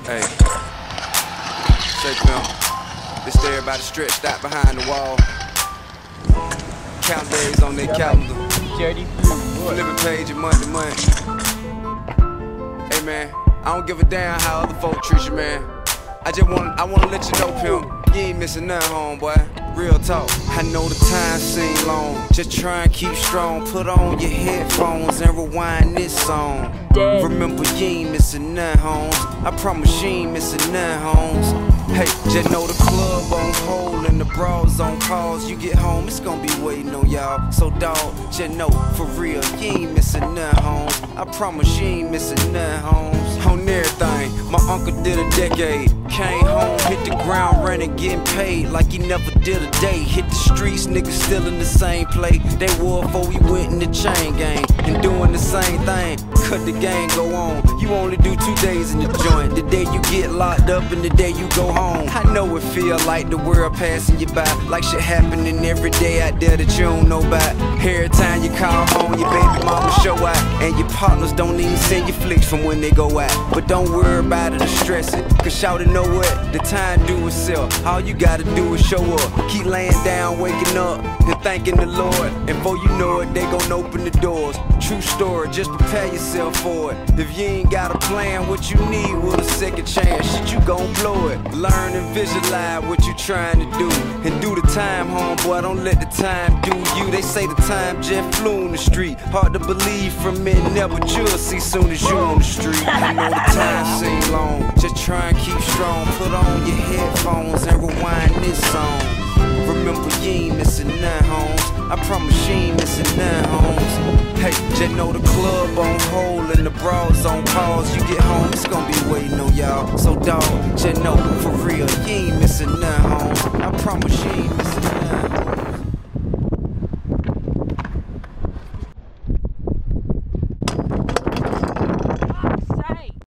Hey, say pimp, this everybody stretched out behind the wall. Count days on their calendar. Flipping page of month to month. Hey man, I don't give a damn how other folk treat you, man. I wanna let you know, pimp, you ain't missing nothing, homeboy. Real talk. I know the time seem long, just try and keep strong. Put on your headphones and rewind this song. Remember, you ain't missing nothing, homes. I promise you ain't missing nothing, homes. Hey, just know the club on hold and the bras on pause. You get home, it's gonna be waiting on y'all. So dawg, just know, for real, you ain't missing nothing, homes. I promise you ain't missing nothing, homes. On everything, my uncle did a decade. Came home, hit the ground running, getting paid like he never did a day. Hit the streets, niggas still in the same play they wore before we went in the chain gang. And doing the same thing, cut the game, go on. You only do 2 days in the joint, the day you get locked up and the day you go home. I know it feel like the world passing you by, like shit happening every day out there that you don't know about. Every time you call home, your baby mama show out, and your partners don't even send you flicks from when they go out. But don't worry about it or stress it, cause shawty know what, the time do itself. All you gotta do is show up, keep laying down, waking up, and thanking the Lord. And before you know it, they gon' open the doors. True story, just prepare yourself for it. If you ain't got a plan, what you need with a second chance, shit, you gon' blow it. Learn and visualize what you trying to do, and do the time, homeboy, don't let the time do you. They say the time just flew in the street, hard to believe from it, never you'll see soon as you on the street. I know the time seem long, just try and keep strong. Put on your headphones and rewind this song. Remember, you ain't missing nothing, homes. I promise you ain't missing nothing, homes. Hey, just know the club on hold and the bras on pause. You get home, it's gonna be waiting on y'all. So dawg, just know, for real, you ain't missing nothing, homes. I promise you ain't